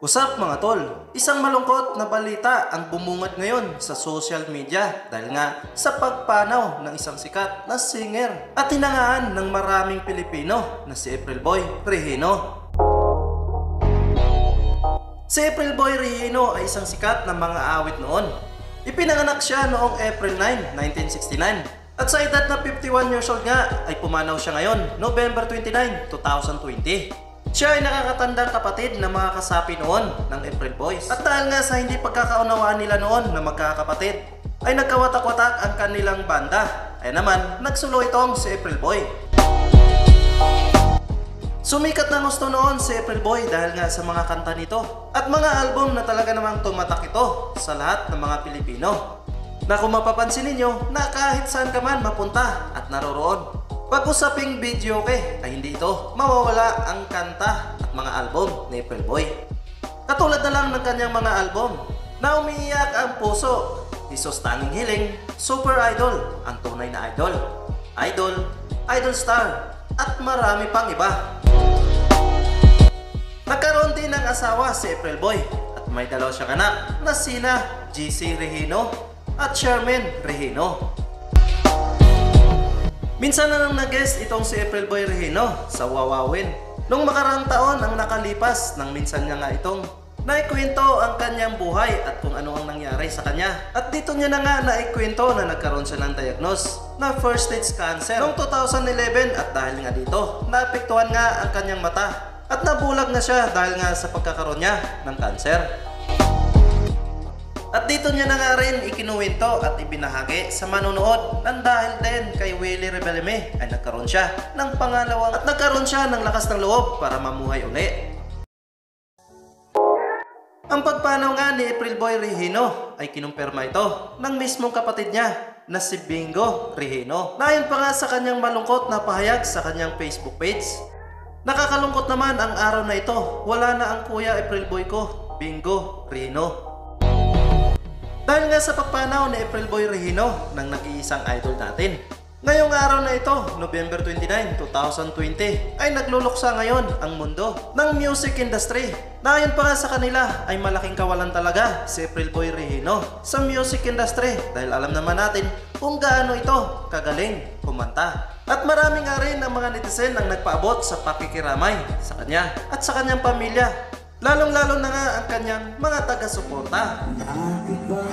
Usap mga tol, isang malungkot na balita ang bumungad ngayon sa social media dahil nga sa pagpanaw ng isang sikat na singer at hinangaan ng maraming Pilipino na si April Boy Regino. Si April Boy Regino ay isang sikat na mga awit noon. Ipinanganak siya noong April 9, 1969 at sa edad na 51 years old nga ay pumanaw siya ngayon, November 29, 2020. Siya ay nakakatandang kapatid na mga kasapi noon ng April Boys. At dahil nga sa hindi pagkakaunawaan nila noon na magkakapatid, ay nagkawatak-watak ang kanilang banda. Ay naman, nagsulo itong si April Boy. Sumikat na gusto noon si April Boy dahil nga sa mga kanta nito at mga album na talaga namang tumatak ito sa lahat ng mga Pilipino. Na kung mapapansin ninyo na kahit saan ka man mapunta at naroroon, pag-usaping video ay hindi ito mawawala ang kanta at mga album ni April Boy. Katulad na lang ng kanyang mga album na umiiyak ang puso, Isos Tanging Hiling, Super Idol, Ang Tunay na Idol, Idol, Idol Star, at marami pang iba. Nagkaroon din ng asawa si April Boy at may dalawa siyang anak na sina GC Regino at Sherman Regino. Minsan na nang nag-guest itong si April Boy Regino sa Wawawin. Nung makarang taon ang nakalipas nang minsan niya nga itong naikwento ang kanyang buhay at kung ano ang nangyari sa kanya. At dito niya na nga naikwento na nagkaroon siya ng diagnose na first stage cancer noong 2011 at dahil nga dito, naapektuhan nga ang kanyang mata at nabulag na siya dahil nga sa pagkakaroon niya ng cancer. At dito niya na nga rin ikinuwento at ibinahagi sa manonood nang dahil din kay Willie Rebeleme ay nagkaroon siya ng pangalawang at nagkaroon siya ng lakas ng loob para mamuhay uli. Ang pagpanaw nga ni April Boy Regino ay kinumpirma ito ng mismong kapatid niya na si Bingo Regino. Nayon pa nga sa kanyang malungkot na pahayag sa kanyang Facebook page. Nakakalungkot naman ang araw na ito, wala na ang kuya April Boy ko, Bingo Regino. Dahil nga sa pagpanaw ni April Boy Regino ng nag-iisang idol natin. Ngayong araw na ito, November 29, 2020, ay nagluluksa ngayon ang mundo ng music industry. Nayon pa nga sa kanila ay malaking kawalan talaga si April Boy Regino sa music industry dahil alam naman natin kung gaano ito kagaling kumanta. At marami nga rin ang mga netizen ang nagpaabot sa pakikiramay sa kanya at sa kanyang pamilya. Lalong-lalo na nga ang kanyang mga taga-suporta. Bakit ba